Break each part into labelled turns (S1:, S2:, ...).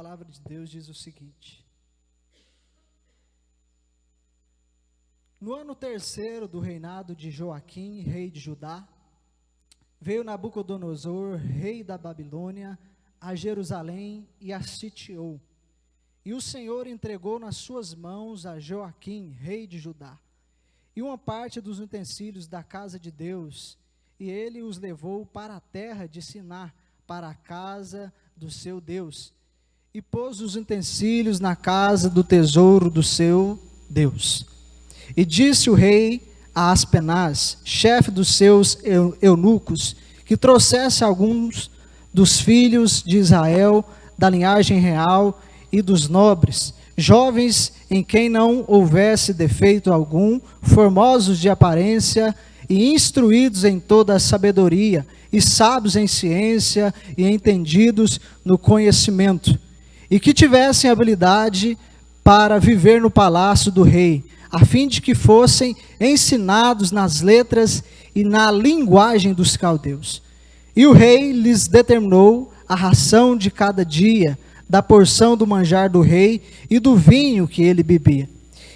S1: palavra de Deus diz o seguinte: no ano terceiro do reinado de Joaquim, rei de Judá, veio Nabucodonosor, rei da Babilônia, a Jerusalém e a sitiou. E o Senhor entregou nas suas mãos a Joaquim, rei de Judá, e uma parte dos utensílios da casa de Deus, e ele os levou para a terra de Siná, para a casa do seu Deus, e pôs os utensílios na casa do tesouro do seu Deus. E disse o rei a Aspenaz, chefe dos seus eunucos, que trouxesse alguns dos filhos de Israel, da linhagem real e dos nobres, jovens em quem não houvesse defeito algum, formosos de aparência e instruídos em toda a sabedoria, e sábios em ciência e entendidos no conhecimento, e que tivessem habilidade para viver no palácio do rei, a fim de que fossem ensinados nas letras e na linguagem dos caldeus. E o rei lhes determinou a ração de cada dia, da porção do manjar do rei e do vinho que ele bebia,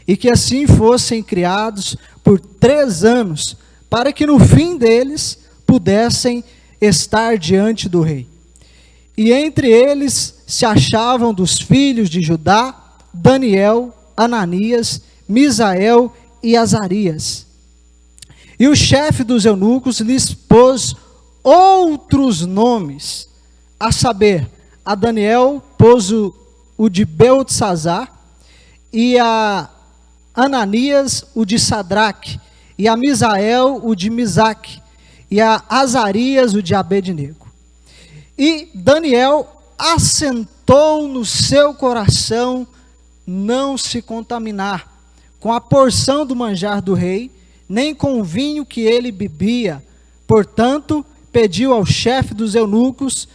S1: e que assim fossem criados por 3 anos, para que no fim deles pudessem estar diante do rei. E entre eles se achavam dos filhos de Judá, Daniel, Ananias, Misael e Azarias. E o chefe dos eunucos lhes pôs outros nomes, a saber, a Daniel pôs o de Beltesazar, e a Ananias o de Sadraque, e a Misael o de Misaque, e a Azarias o de Abednego. E Daniel assentou no seu coração não se contaminar com a porção do manjar do rei, nem com o vinho que ele bebia. Portanto, pediu ao chefe dos eunucos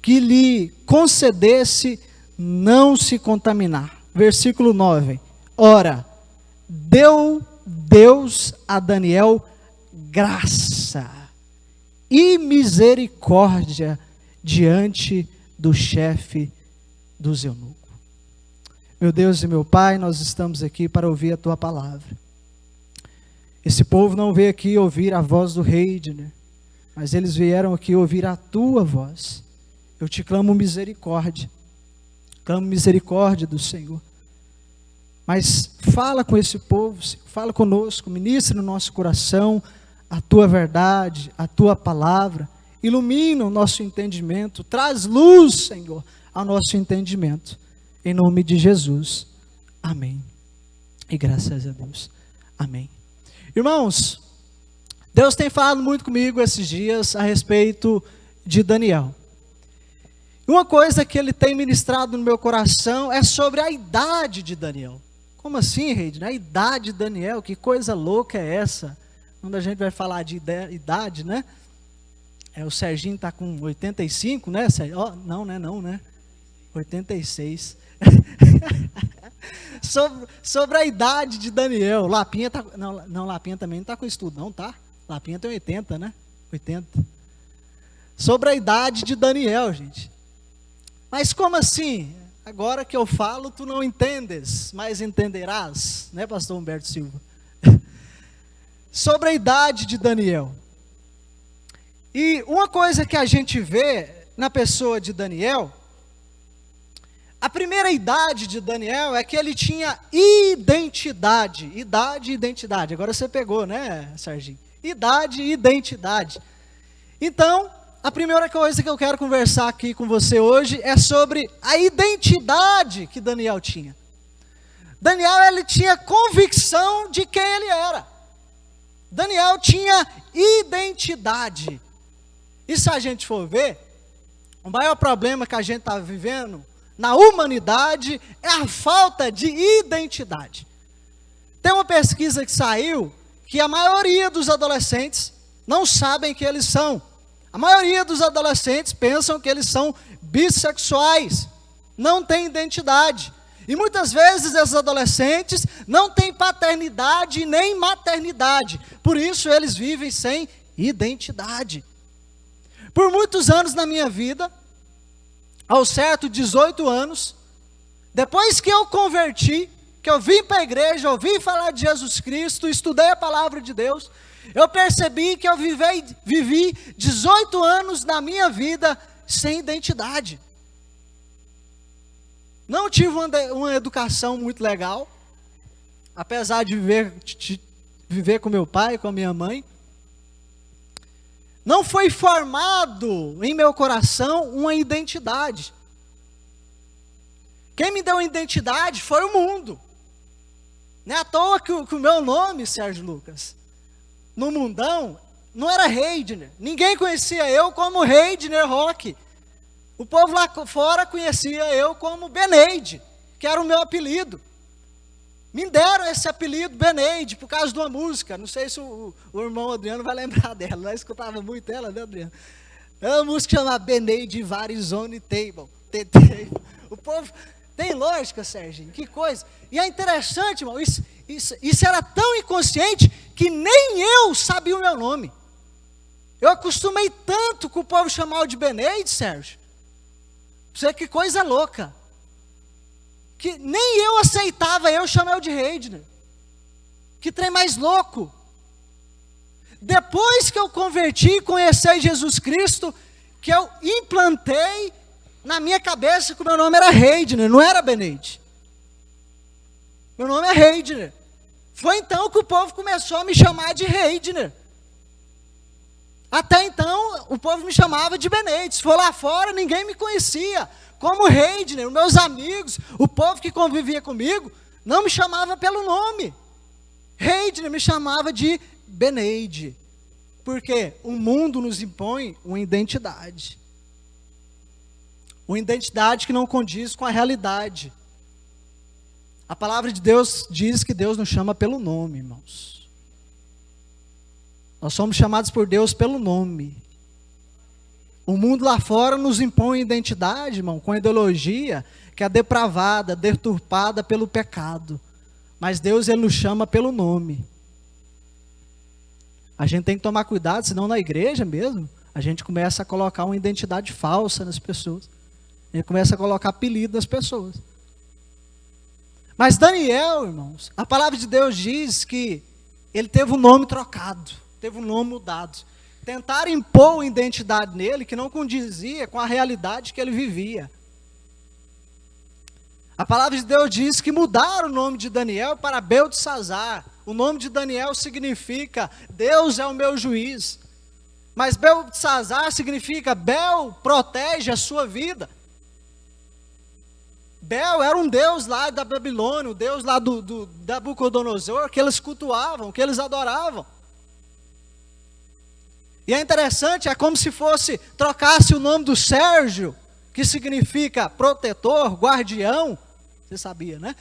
S1: que lhe concedesse não se contaminar. Versículo 9. Ora, deu Deus a Daniel graça e misericórdia diante do chefe dos eunucos. Meu Deus e meu Pai, nós estamos aqui para ouvir a Tua palavra. Esse povo não veio aqui ouvir a voz do rei, mas eles vieram aqui ouvir a Tua voz. Eu te clamo misericórdia do Senhor. Mas fala com esse povo, fala conosco, ministra no nosso coração a Tua verdade, a Tua palavra. Ilumina o nosso entendimento, traz luz, Senhor, ao nosso entendimento. Em nome de Jesus, amém. E graças a Deus, amém. Irmãos, Deus tem falado muito comigo esses dias a respeito de Daniel. Uma coisa que Ele tem ministrado no meu coração é sobre a idade de Daniel. Como assim, Reide? A idade de Daniel, que coisa louca é essa? Quando a gente vai falar de idade, né? O Serginho está com 85, né? Oh, não, né? 86. sobre a idade de Daniel. Lapinha tá, não, Lapinha também não está com estudo, não, tá? Lapinha tem 80, né? 80. Sobre a idade de Daniel, gente. Mas como assim? Agora que eu falo, tu não entendes, mas entenderás, né, pastor Humberto Silva? Sobre a idade de Daniel. E uma coisa que a gente vê na pessoa de Daniel, a primeira idade de Daniel é que ele tinha identidade. Idade e identidade. Agora você pegou, né, Serginho? Idade e identidade. Então, a primeira coisa que eu quero conversar aqui com você hoje é sobre a identidade que Daniel tinha. Daniel, ele tinha convicção de quem ele era. Daniel tinha identidade. E se a gente for ver, o maior problema que a gente está vivendo na humanidade é a falta de identidade. Tem uma pesquisa que saiu que a maioria dos adolescentes não sabem que eles são. A maioria dos adolescentes pensam que eles são bissexuais, não têm identidade. E muitas vezes esses adolescentes não têm paternidade nem maternidade. Por isso eles vivem sem identidade. Por muitos anos na minha vida, aos certos 18 anos, Depois que eu converti, que eu vim para a igreja, ouvi falar de Jesus Cristo, estudei a palavra de Deus, eu percebi que eu vivi 18 anos na minha vida sem identidade. Não tive uma educação muito legal, apesar de viver com meu pai, com a minha mãe. Não foi formado em meu coração uma identidade. Quem me deu uma identidade foi o mundo. Não é à toa que o meu nome, Sérgio Lucas, no mundão, não era Heidner. Ninguém conhecia eu como Heidner Roque. O povo lá fora conhecia eu como Beneide, que era o meu apelido. Me deram esse apelido Beneide por causa de uma música. Não sei se o irmão Adriano vai lembrar dela. Nós escutava muito ela, né, Adriano? É uma música chamada Beneide Varizone Table. O povo tem lógica, Serginho, que coisa. E é interessante, irmão, isso era tão inconsciente que nem eu sabia o meu nome. Eu acostumei tanto com o povo chamar de Beneide, Sérgio. Você que coisa louca. Que nem eu aceitava eu chamar de Heidner. Que trem mais louco. Depois que eu converti e conheci Jesus Cristo, que eu implantei na minha cabeça que o meu nome era Heidner, não era Beneide. Meu nome é Heidner. Foi então que o povo começou a me chamar de Heidner. Até então, o povo me chamava de Beneide. Se for lá fora, ninguém me conhecia como Heidner. Os meus amigos, o povo que convivia comigo, não me chamava pelo nome. Heidner me chamava de Beneide. Porque o mundo nos impõe uma identidade. Uma identidade que não condiz com a realidade. A palavra de Deus diz que Deus nos chama pelo nome, irmãos. Nós somos chamados por Deus pelo nome. O mundo lá fora nos impõe identidade, irmão, com ideologia que é depravada, deturpada pelo pecado. Mas Deus, Ele nos chama pelo nome. A gente tem que tomar cuidado, senão na igreja mesmo, a gente começa a colocar uma identidade falsa nas pessoas. A gente começa a colocar apelido nas pessoas. Mas Daniel, irmãos, a palavra de Deus diz que ele teve o nome trocado, teve o nome mudado. Tentaram impor uma identidade nele que não condizia com a realidade que ele vivia. A palavra de Deus diz que mudaram o nome de Daniel para Beltesazar. O nome de Daniel significa Deus é o meu juiz. Mas Beltesazar significa Bel protege a sua vida. Bel era um deus lá da Babilônia, o deus lá da Nabucodonosor, que eles cultuavam, que eles adoravam. E é interessante, é como se trocasse o nome do Sérgio, que significa protetor, guardião. Você sabia, né?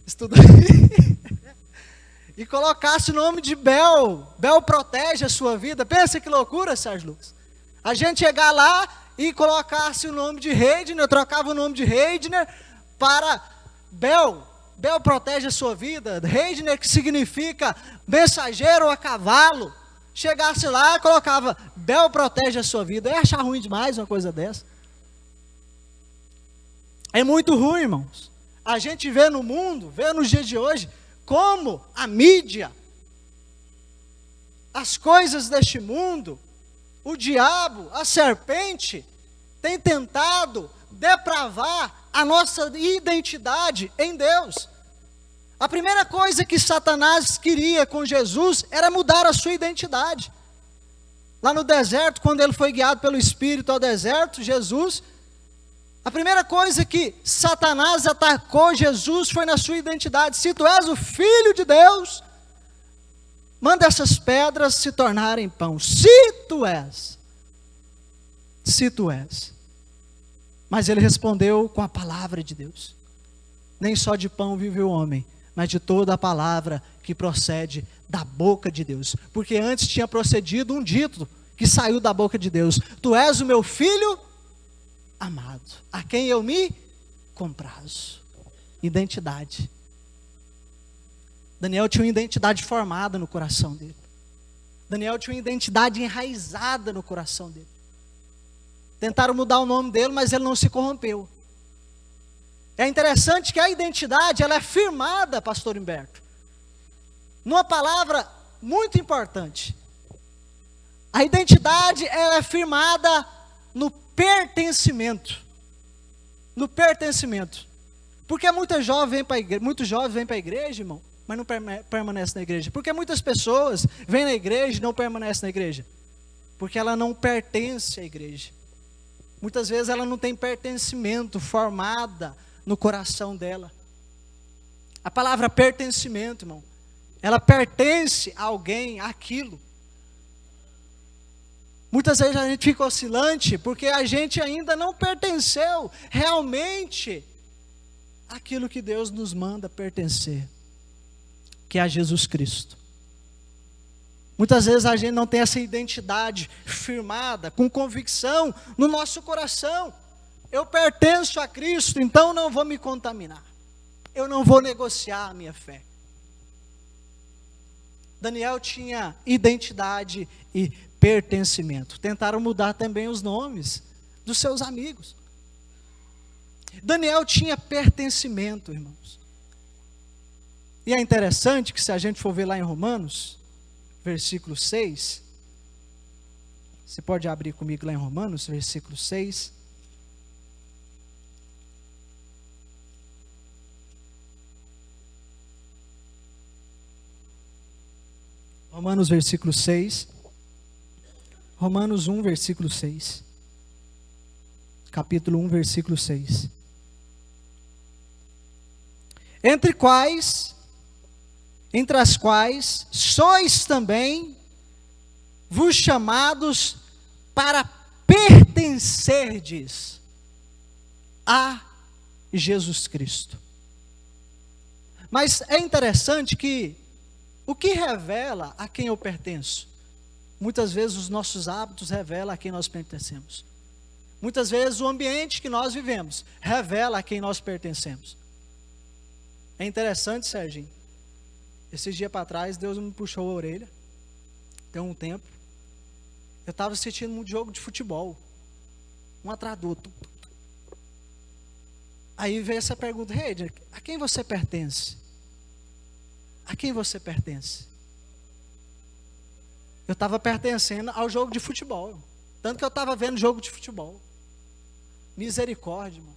S1: Estudou. E colocasse o nome de Bel. Bel protege a sua vida. Pensa que loucura, Sérgio Lucas. A gente chegar lá e colocasse o nome de Heidner, trocava o nome de Heidner para Bel. Bel protege a sua vida. Heidner, que significa mensageiro a cavalo. Chegasse lá e colocava Bel protege a sua vida. Eu ia achar ruim demais uma coisa dessa. É muito ruim, irmãos. A gente vê no mundo, vê nos dias de hoje, como a mídia, as coisas deste mundo, o diabo, a serpente, tem tentado depravar a nossa identidade em Deus. A primeira coisa que Satanás queria com Jesus era mudar a sua identidade. Lá no deserto, quando ele foi guiado pelo Espírito ao deserto, Jesus, a primeira coisa que Satanás atacou Jesus foi na sua identidade. Se tu és o Filho de Deus, manda essas pedras se tornarem pão. Se tu és. Se tu és. Mas ele respondeu com a palavra de Deus. Nem só de pão vive o homem, mas de toda a palavra que procede da boca de Deus. Porque antes tinha procedido um dito que saiu da boca de Deus. Tu és o meu filho amado, a quem eu me comprazo. Identidade. Daniel tinha uma identidade formada no coração dele. Daniel tinha uma identidade enraizada no coração dele. Tentaram mudar o nome dele, mas ele não se corrompeu. É interessante que a identidade, ela é firmada, pastor Humberto, numa palavra muito importante. A identidade, ela é firmada no pertencimento. No pertencimento. Porque muitos jovens vêm para a igreja, irmão, mas não permanecem na igreja. Porque muitas pessoas vêm na igreja e não permanecem na igreja. Porque ela não pertence à igreja. Muitas vezes ela não tem pertencimento formada no coração dela. A palavra pertencimento, irmão, ela pertence a alguém, àquilo. Muitas vezes a gente fica oscilante porque a gente ainda não pertenceu realmente àquilo que Deus nos manda pertencer, que é a Jesus Cristo. Muitas vezes a gente não tem essa identidade firmada, com convicção no nosso coração. Eu pertenço a Cristo, então não vou me contaminar. Eu não vou negociar a minha fé. Daniel tinha identidade e pertencimento. Tentaram mudar também os nomes dos seus amigos. Daniel tinha pertencimento, irmãos. E é interessante que se a gente for ver lá em Romanos, versículo 6, você pode abrir comigo lá em Romanos, versículo 6. Romanos, versículo 6. Romanos 1, versículo 6. Capítulo 1, versículo 6. Entre as quais sois também vos chamados para pertencerdes a Jesus Cristo. Mas é interessante que o que revela a quem eu pertenço? Muitas vezes os nossos hábitos revelam a quem nós pertencemos. Muitas vezes o ambiente que nós vivemos revela a quem nós pertencemos. É interessante, Serginho. Esses dias para trás, Deus me puxou a orelha. Tem um tempo. Eu estava assistindo um jogo de futebol. Um atrás do outro. Aí veio essa pergunta: Reidner, a quem você pertence? A quem você pertence? Eu estava pertencendo ao jogo de futebol. Tanto que eu estava vendo jogo de futebol. Misericórdia, irmão.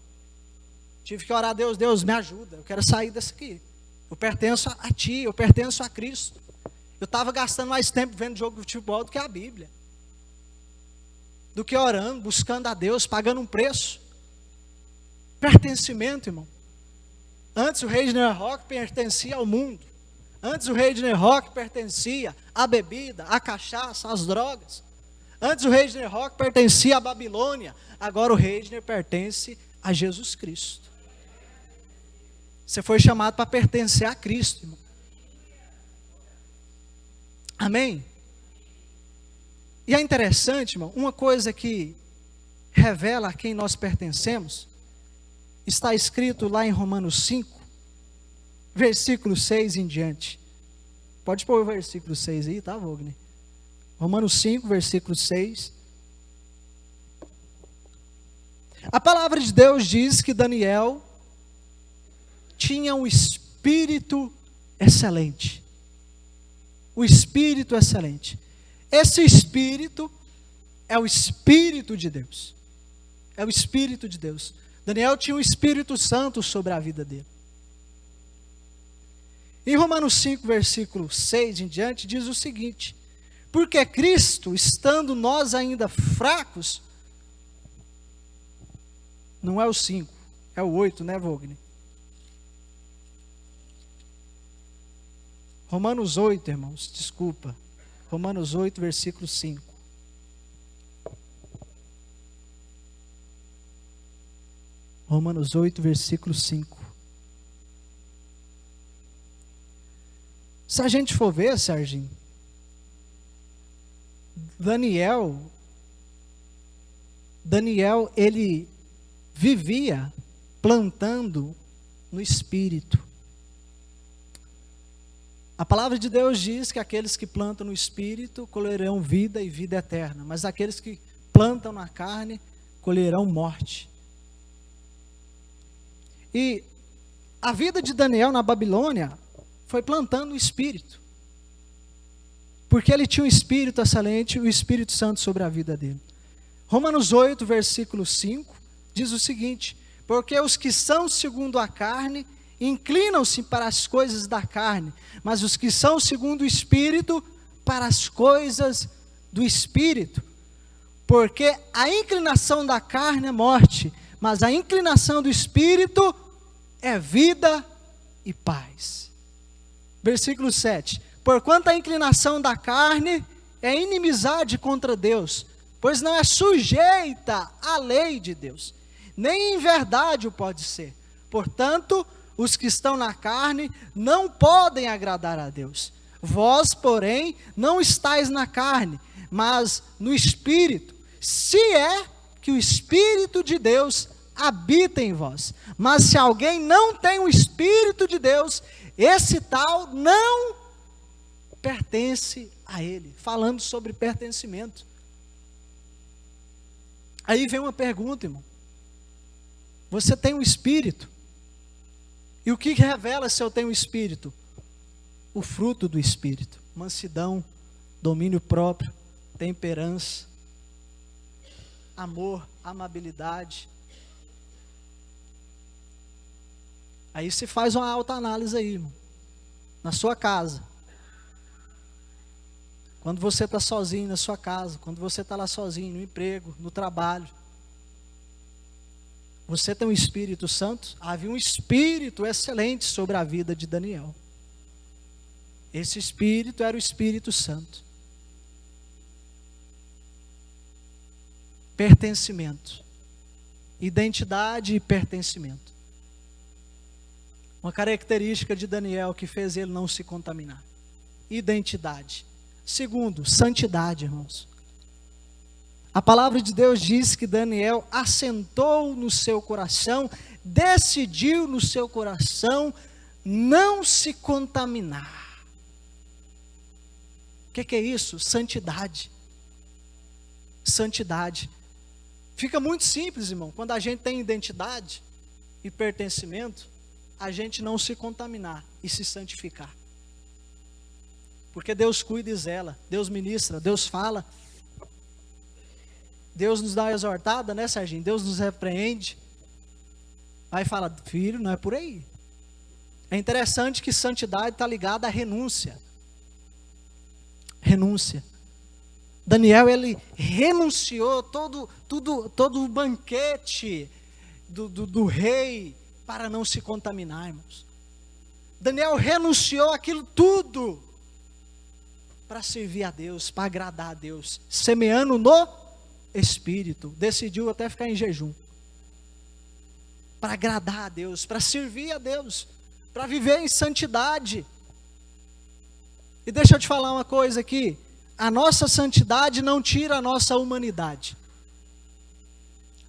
S1: Tive que orar a Deus: Deus, me ajuda. Eu quero sair desse aqui. Eu pertenço a Ti, eu pertenço a Cristo. Eu estava gastando mais tempo vendo jogo de futebol do que a Bíblia. Do que orando, buscando a Deus, pagando um preço. Pertencimento, irmão. Antes o Reidner Rock pertencia ao mundo. Antes o Reidner Rock pertencia à bebida, à cachaça, às drogas. Antes o Reidner Rock pertencia à Babilônia. Agora o Reidner pertence a Jesus Cristo. Você foi chamado para pertencer a Cristo, irmão. Amém? E é interessante, irmão, uma coisa que revela a quem nós pertencemos, está escrito lá em Romanos 5, versículo 6 em diante. Pode pôr o versículo 6 aí, tá, Wagner? Romanos 5, versículo 6. A palavra de Deus diz que Daniel tinha um espírito excelente. O espírito excelente. Esse espírito é o Espírito de Deus. É o Espírito de Deus. Daniel tinha o Espírito Santo sobre a vida dele. Em Romanos 5, versículo 6 em diante, diz o seguinte: porque Cristo, estando nós ainda fracos, não é o 5, é o 8, né, Wagner? Romanos 8, irmãos, desculpa. Romanos 8, versículo 5. Romanos 8, versículo 5. Se a gente for ver, Serginho, Daniel, ele vivia plantando no Espírito. A palavra de Deus diz que aqueles que plantam no Espírito colherão vida e vida eterna, mas aqueles que plantam na carne colherão morte. E a vida de Daniel na Babilônia foi plantando o espírito. Porque ele tinha um espírito excelente, o Espírito Santo sobre a vida dele. Romanos 8, versículo 5, diz o seguinte: porque os que são segundo a carne, inclinam-se para as coisas da carne, mas os que são segundo o Espírito, para as coisas do Espírito. Porque a inclinação da carne é morte, mas a inclinação do Espírito é vida e paz. Versículo 7. Porquanto a inclinação da carne é inimizade contra Deus, pois não é sujeita à lei de Deus, nem em verdade o pode ser. Portanto, os que estão na carne não podem agradar a Deus. Vós, porém, não estáis na carne, mas no Espírito, se é que o Espírito de Deus habita em vós. Mas se alguém não tem o Espírito de Deus, esse tal não pertence a ele. Falando sobre pertencimento. Aí vem uma pergunta, irmão. Você tem um Espírito? E o que revela se eu tenho um Espírito? O fruto do Espírito: mansidão, domínio próprio, temperança, amor, amabilidade. Aí se faz uma autoanálise aí, irmão, na sua casa. Quando você está sozinho na sua casa, quando você está lá sozinho no emprego, no trabalho, você tem um Espírito Santo? Havia um Espírito excelente sobre a vida de Daniel. Esse Espírito era o Espírito Santo. Pertencimento, identidade e pertencimento. Uma característica de Daniel que fez ele não se contaminar: identidade. Segundo, santidade, irmãos. A palavra de Deus diz que Daniel assentou no seu coração, decidiu no seu coração não se contaminar. O que é isso? Santidade. Santidade. Fica muito simples, irmão, quando a gente tem identidade e pertencimento, a gente não se contaminar e se santificar. Porque Deus cuida e zela, Deus ministra, Deus fala. Deus nos dá uma exortada, né, Serginho? Deus nos repreende. Aí fala: filho, não é por aí. É interessante que santidade está ligada à renúncia. Renúncia. Daniel, ele renunciou todo o banquete do rei para não se contaminar, irmãos. Daniel renunciou aquilo tudo para servir a Deus, para agradar a Deus, semeando no Espírito. Decidiu até ficar em jejum, para agradar a Deus, para servir a Deus, para viver em santidade. E deixa eu te falar uma coisa aqui: a nossa santidade não tira a nossa humanidade.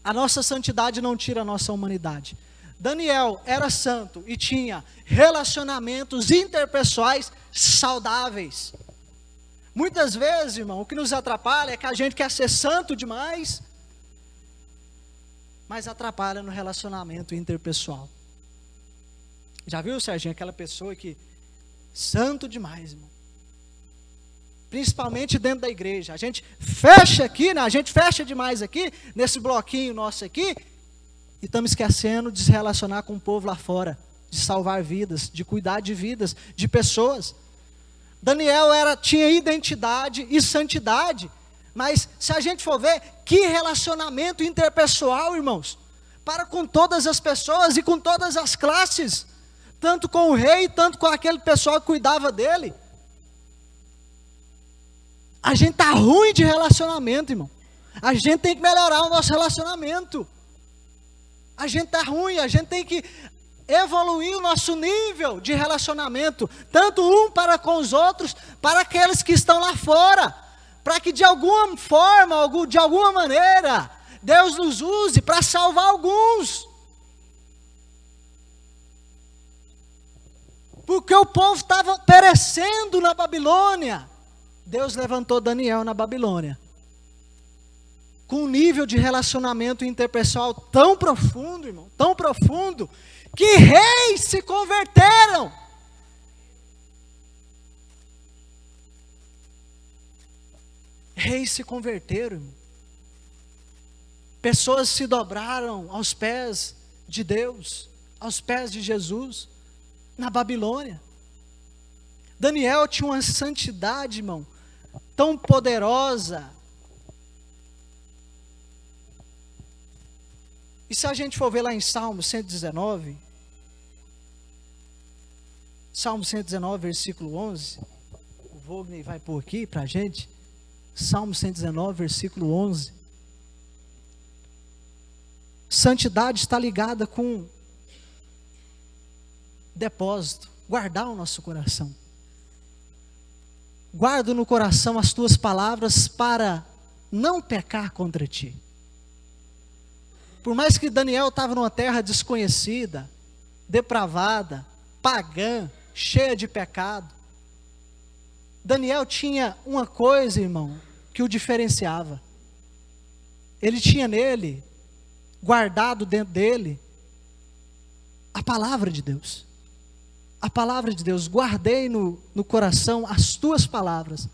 S1: A nossa santidade não tira a nossa humanidade. Daniel era santo e tinha relacionamentos interpessoais saudáveis. Muitas vezes, irmão, o que nos atrapalha é que a gente quer ser santo demais, mas atrapalha no relacionamento interpessoal. Já viu, Serginho, aquela pessoa que santo demais, irmão? Principalmente dentro da igreja. A gente fecha aqui, né? A gente fecha demais aqui, nesse bloquinho nosso aqui, e estamos esquecendo de se relacionar com o povo lá fora, de salvar vidas, de cuidar de vidas, de pessoas. Daniel tinha identidade e santidade, mas se a gente for ver, que relacionamento interpessoal, irmãos, para com todas as pessoas e com todas as classes, tanto com o rei, tanto com aquele pessoal que cuidava dele. A gente está ruim de relacionamento, irmão. A gente tem que melhorar o nosso relacionamento. A gente está ruim, a gente tem que evoluir o nosso nível de relacionamento, tanto um para com os outros, para aqueles que estão lá fora, para que de alguma forma, de alguma maneira, Deus nos use para salvar alguns. Porque o povo estava perecendo na Babilônia. Deus levantou Daniel na Babilônia, com um nível de relacionamento interpessoal tão profundo, irmão, tão profundo, que reis se converteram. Reis se converteram, irmão. Pessoas se dobraram aos pés de Deus, aos pés de Jesus, na Babilônia. Daniel tinha uma santidade, irmão, tão poderosa. E se a gente for ver lá em Salmo 119, Salmo 119, versículo 11, o Wagner vai pôr aqui para a gente, Salmo 119, versículo 11. Santidade está ligada com depósito, guardar o nosso coração. Guardo no coração as tuas palavras para não pecar contra ti. Por mais que Daniel estava numa terra desconhecida, depravada, pagã, cheia de pecado, Daniel tinha uma coisa, irmão, que o diferenciava. Ele tinha nele, guardado dentro dele, a palavra de Deus. A palavra de Deus, guardei no coração as tuas palavras,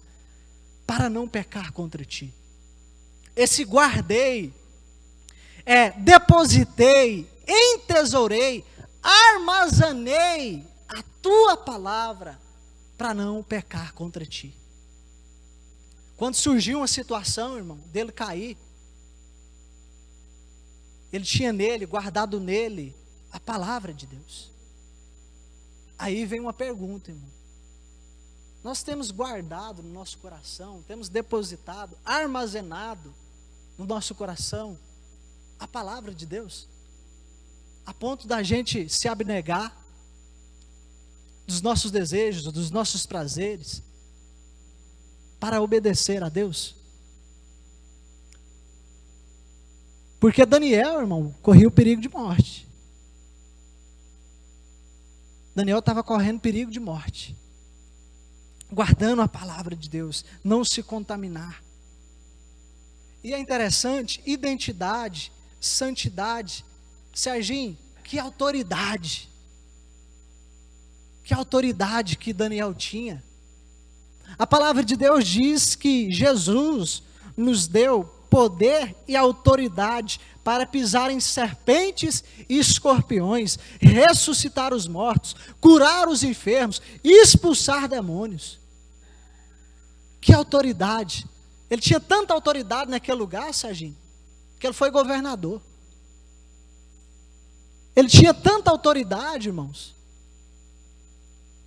S1: para não pecar contra ti. Esse guardei, depositei, entesourei, armazenei a tua palavra, para não pecar contra ti. Quando surgiu uma situação, irmão, dele cair, ele tinha nele, guardado nele, a palavra de Deus. Aí vem uma pergunta, irmão. Nós temos guardado no nosso coração, temos depositado, armazenado no nosso coração a palavra de Deus, a ponto da gente se abnegar dos nossos desejos, dos nossos prazeres, para obedecer a Deus? Porque Daniel, irmão, corria o perigo de morte. Daniel estava correndo perigo de morte, guardando a palavra de Deus, não se contaminar. E é interessante, identidade, santidade, Serginho, que autoridade que Daniel tinha. A palavra de Deus diz que Jesus nos deu poder e autoridade para pisar em serpentes e escorpiões, ressuscitar os mortos, curar os enfermos, expulsar demônios. Que autoridade! Ele tinha tanta autoridade naquele lugar, Serginho, que ele foi governador. Ele tinha tanta autoridade, irmãos,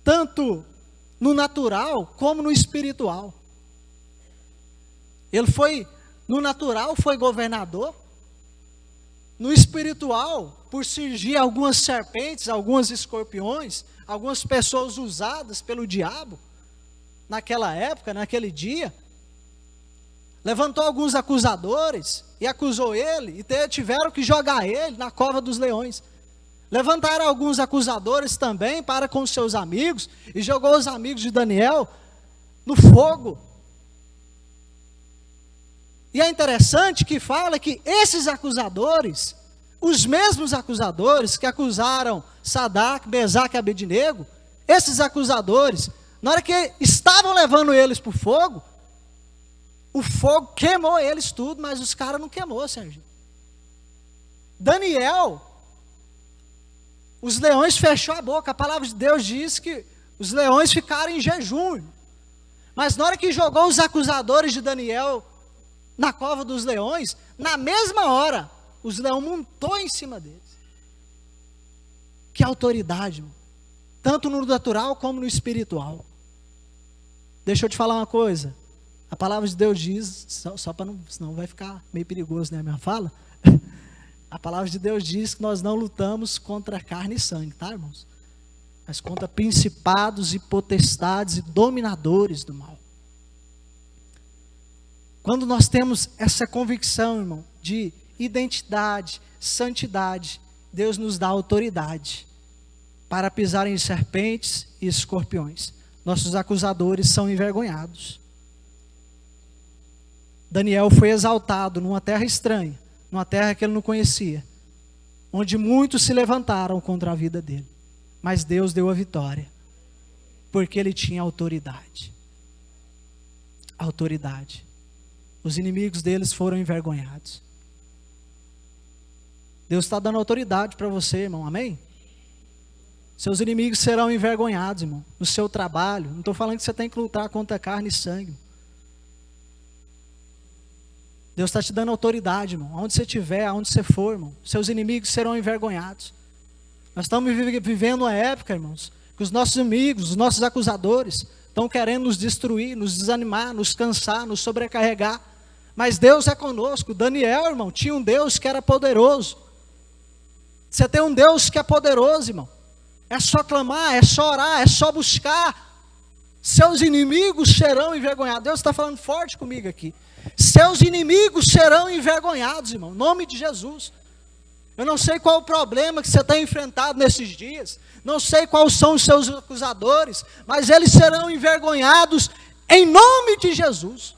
S1: tanto no natural como no espiritual. Ele foi, no natural, foi governador. No espiritual, por surgir algumas serpentes, alguns escorpiões, algumas pessoas usadas pelo diabo, naquela época, naquele dia, levantou alguns acusadores, e acusou ele, e tiveram que jogar ele na cova dos leões. Levantaram alguns acusadores também, para com seus amigos, e jogou os amigos de Daniel no fogo. E é interessante que fala que esses acusadores, os mesmos acusadores que acusaram Sadraque, Mesaque e Abednego, esses acusadores, na hora que estavam levando eles para o fogo queimou eles tudo, mas os caras não queimou, Sérgio. Daniel, os leões fechou a boca. A palavra de Deus diz que os leões ficaram em jejum. Mas na hora que jogou os acusadores de Daniel na cova dos leões, na mesma hora, os leões montou em cima deles. Que autoridade, irmão. Tanto no natural como no espiritual. Deixa eu te falar uma coisa. A palavra de Deus diz, só para não, senão vai ficar meio perigoso, né, a minha fala. A palavra de Deus diz que nós não lutamos contra carne e sangue, tá, irmãos? Mas contra principados e potestades e dominadores do mal. Quando nós temos essa convicção, irmão, de identidade, santidade, Deus nos dá autoridade para pisar em serpentes e escorpiões. Nossos acusadores são envergonhados. Daniel foi exaltado numa terra estranha, numa terra que ele não conhecia. onde muitos se levantaram contra a vida dele. Mas Deus deu a vitória, porque ele tinha autoridade. Autoridade. Os inimigos deles foram envergonhados. Deus está dando autoridade para você, irmão, amém? Seus inimigos serão envergonhados, irmão, no seu trabalho. Não estou falando que você tem que lutar contra carne e sangue. Deus está te dando autoridade, irmão. Aonde você estiver, aonde você for, irmão, seus inimigos serão envergonhados. Nós estamos vivendo uma época, irmãos, que os nossos amigos, os nossos acusadores, estão querendo nos destruir, nos desanimar, nos cansar, nos sobrecarregar. Mas Deus é conosco. Daniel, irmão, tinha um Deus que era poderoso. Você tem um Deus que é poderoso, irmão. É só clamar, é só orar, é só buscar. Seus inimigos serão envergonhados. Deus está falando forte comigo aqui. Seus inimigos serão envergonhados, irmão, em nome de Jesus. Eu não sei qual o problema que você tem enfrentado nesses dias. Não sei quais são os seus acusadores, mas eles serão envergonhados em nome de Jesus.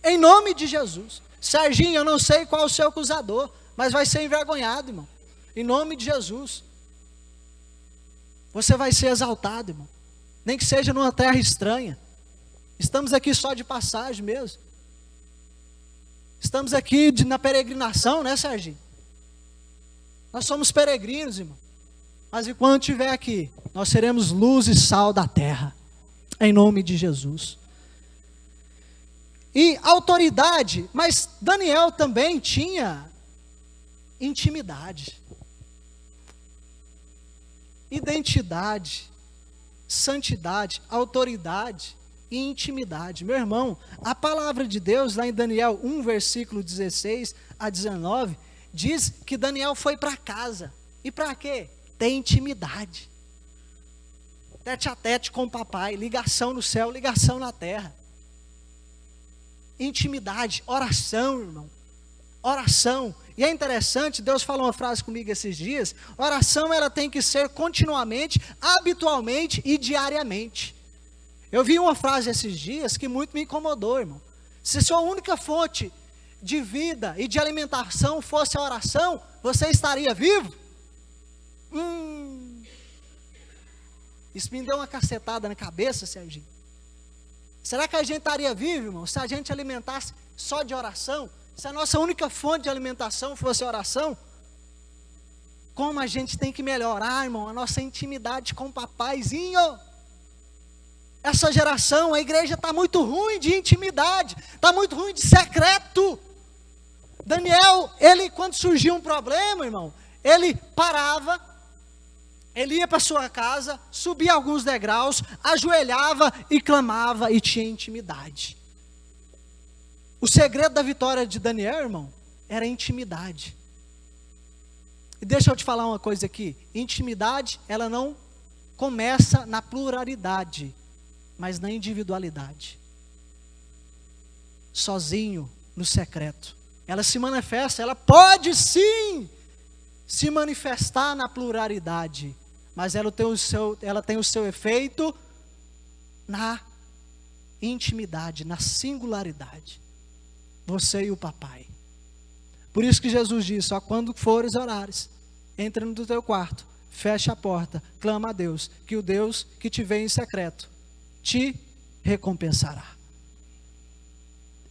S1: Em nome de Jesus. Serginho, eu não sei qual o seu acusador, mas vai ser envergonhado, irmão. Em nome de Jesus. Você vai ser exaltado, irmão. Nem que seja numa terra estranha. Estamos aqui só de passagem mesmo. Estamos aqui na peregrinação, né, Serginho? Nós somos peregrinos, irmão. Mas enquanto estiver aqui, nós seremos luz e sal da terra. Em nome de Jesus. E autoridade, mas Daniel também tinha intimidade. Identidade, santidade, autoridade e intimidade. Meu irmão, a palavra de Deus lá em Daniel 1, versículo 16 a 19, diz que Daniel foi para casa. E para quê? Ter intimidade. Tete a tete com o papai, ligação no céu, ligação na terra. Intimidade, oração, irmão. Oração. E é interessante, Deus falou uma frase comigo esses dias, oração ela tem que ser continuamente, habitualmente e diariamente. Eu vi uma frase esses dias que muito me incomodou, irmão. Se sua única fonte de vida e de alimentação fosse a oração, você estaria vivo? Isso me deu uma cacetada na cabeça, Serginho. Será que a gente estaria vivo, irmão, se a gente alimentasse só de oração? Se a nossa única fonte de alimentação fosse oração? Como a gente tem que melhorar, irmão, a nossa intimidade com o papaizinho. Essa geração, a igreja está muito ruim de intimidade, está muito ruim de secreto. Daniel, ele quando surgia um problema, irmão, ele parava, ele ia para sua casa, subia alguns degraus, ajoelhava e clamava e tinha intimidade. O segredo da vitória de Daniel, irmão, era intimidade. E deixa eu te falar uma coisa aqui, intimidade, ela não começa na pluralidade, mas na individualidade. Sozinho, no secreto. Ela se manifesta, ela pode sim se manifestar na pluralidade, mas ela tem o seu efeito na intimidade, na singularidade. Você e o papai. Por isso que Jesus disse, ó, quando fores orares, entra no teu quarto, fecha a porta, clama a Deus, que o Deus que te vê em secreto te recompensará.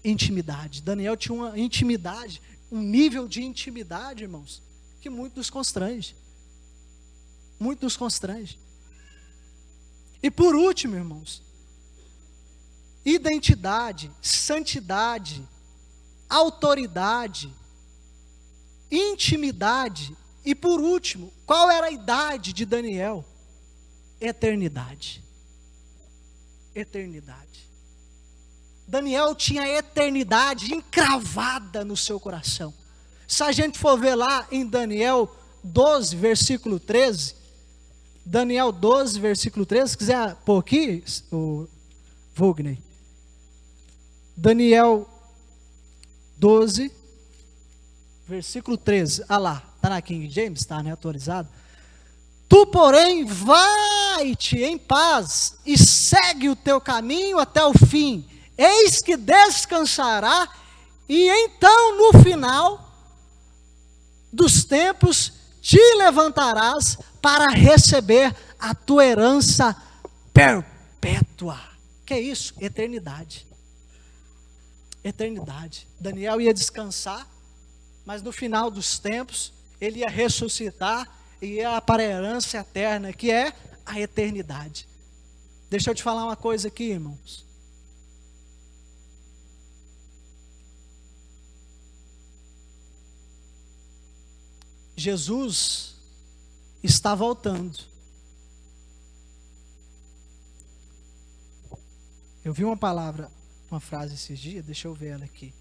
S1: Intimidade. Daniel tinha uma intimidade, um nível de intimidade, irmãos, que muito nos constrange. Muito nos constrange. E por último, irmãos, identidade, santidade, autoridade, intimidade e por último, qual era a idade de Daniel? Eternidade. Eternidade. Daniel tinha a eternidade encravada no seu coração. Se a gente for ver lá em Daniel 12, versículo 13, Daniel 12, versículo 13, se quiser pôr aqui, o Wagner. Daniel 12, versículo 13, lá, está na King James, está, né, atualizado. Tu, porém, vai-te em paz e segue o teu caminho até o fim, eis que descansará, e então, no final dos tempos, te levantarás para receber a tua herança perpétua. Que é isso? Eternidade. Eternidade. Daniel ia descansar, mas no final dos tempos, ele ia ressuscitar e ia para a herança eterna, que é a eternidade. Deixa eu te falar uma coisa aqui, irmãos. Jesus está voltando. Eu vi uma frase esses dias, deixa eu ver ela aqui.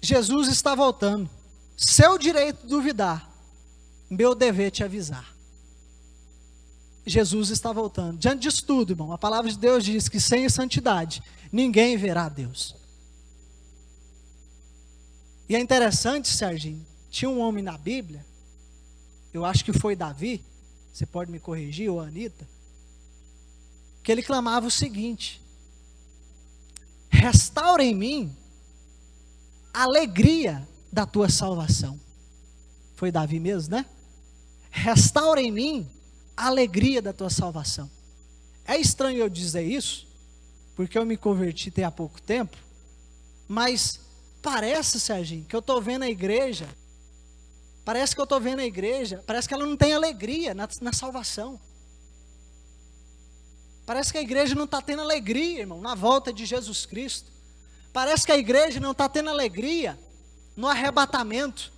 S1: Jesus está voltando. Seu direito de duvidar, meu dever te avisar. Jesus está voltando. Diante disso tudo, irmão, a palavra de Deus diz que sem santidade ninguém verá a Deus. E é interessante, Serginho, tinha um homem na Bíblia, eu acho que foi Davi, você pode me corrigir, ou Anita, que ele clamava o seguinte: restaura em mim a alegria da tua salvação. Foi Davi mesmo, né? Restaura em mim a alegria da tua salvação. É estranho eu dizer isso, porque eu me converti tem há pouco tempo, mas parece, Serginho, que eu estou vendo a igreja, parece que ela não tem alegria na salvação. Parece que a igreja não está tendo alegria, irmão, na volta de Jesus Cristo. Parece que a igreja não está tendo alegria no arrebatamento.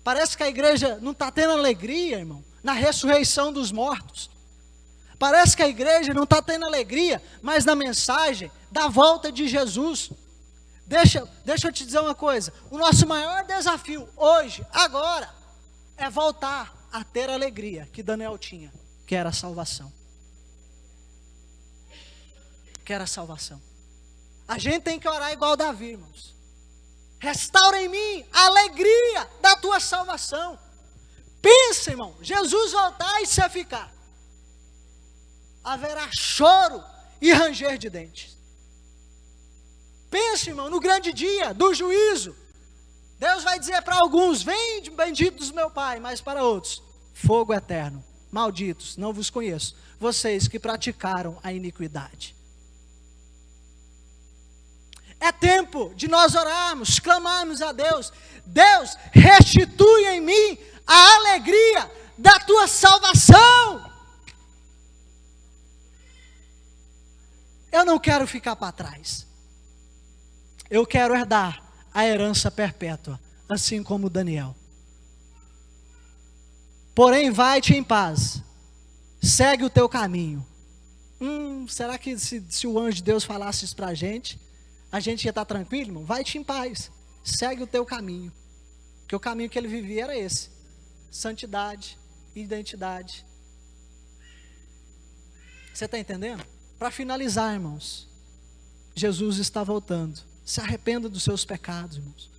S1: Parece que a igreja não está tendo alegria, irmão, na ressurreição dos mortos. Parece que a igreja não está tendo alegria, mas na mensagem da volta de Jesus. Deixa eu te dizer uma coisa. O nosso maior desafio hoje, agora, é voltar a ter a alegria que Daniel tinha, que era a salvação. Que era a salvação. A gente tem que orar igual Davi, irmãos. Restaura em mim a alegria da tua salvação. Pensa, irmão, Jesus voltar e você ficar, haverá choro e ranger de dentes. Pensa, irmão, no grande dia do juízo, Deus vai dizer para alguns: vem, benditos meu Pai, mas para outros, fogo eterno, malditos, não vos conheço, vocês que praticaram a iniquidade. É tempo de nós orarmos, clamarmos a Deus: Deus, restitui em mim a alegria da tua salvação. Eu não quero ficar para trás. Eu quero herdar a herança perpétua, assim como Daniel. Porém, vai-te em paz, segue o teu caminho. Será que se o anjo de Deus falasse isso para a gente ia estar tranquilo, irmão? Vai-te em paz, segue o teu caminho. Porque o caminho que ele vivia era esse: santidade, identidade. Você está entendendo? Para finalizar, irmãos, Jesus está voltando. Se arrependa dos seus pecados, irmãos.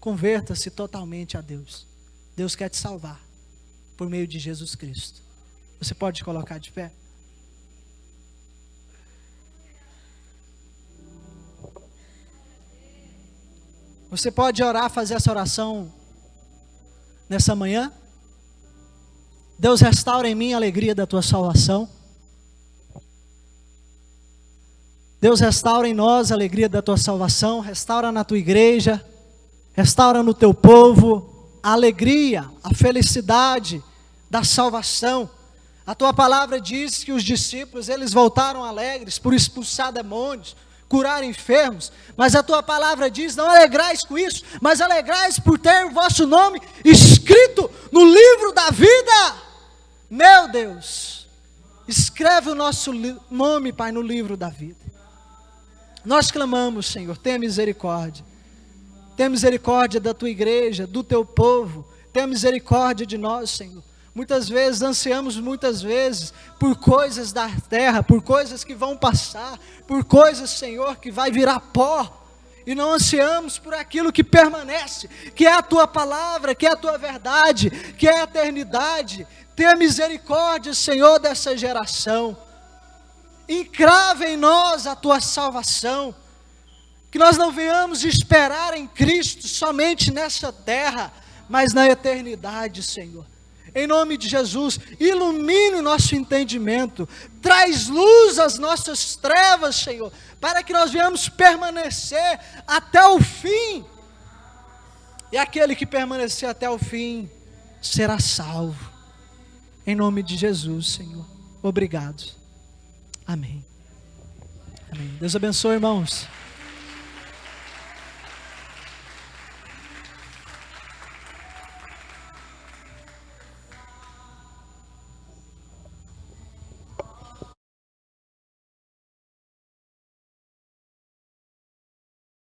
S1: Converta-se totalmente a Deus. Deus quer te salvar por meio de Jesus Cristo. Você pode colocar de pé? Você pode orar, fazer essa oração nessa manhã? Deus, restaura em mim a alegria da tua salvação. Deus, restaura em nós a alegria da tua salvação. Restaura na tua igreja, restaura no teu povo a alegria, a felicidade da salvação. A tua palavra diz que os discípulos, eles voltaram alegres por expulsar demônios, curar enfermos, mas a tua palavra diz: não alegrais com isso, mas alegrais por ter o vosso nome escrito no livro da vida. Meu Deus, escreve o nosso nome, Pai, no livro da vida. Nós clamamos, Senhor, tenha misericórdia. Tenha misericórdia da tua igreja, do teu povo. Tenha misericórdia de nós, Senhor. Muitas vezes, ansiamos por coisas da terra, por coisas que vão passar, por coisas, Senhor, que vai virar pó, e não ansiamos por aquilo que permanece, que é a tua palavra, que é a tua verdade, que é a eternidade. Tenha misericórdia, Senhor, dessa geração. Encrava em nós a tua salvação, Que nós não venhamos esperar em Cristo somente nessa terra, mas na eternidade, Senhor. Em nome de Jesus, ilumine o nosso entendimento, traz luz às nossas trevas, Senhor, para que nós venhamos permanecer até o fim. E aquele que permanecer até o fim, será salvo. Em nome de Jesus, Senhor. Obrigado. Amém. Amém. Deus abençoe, irmãos.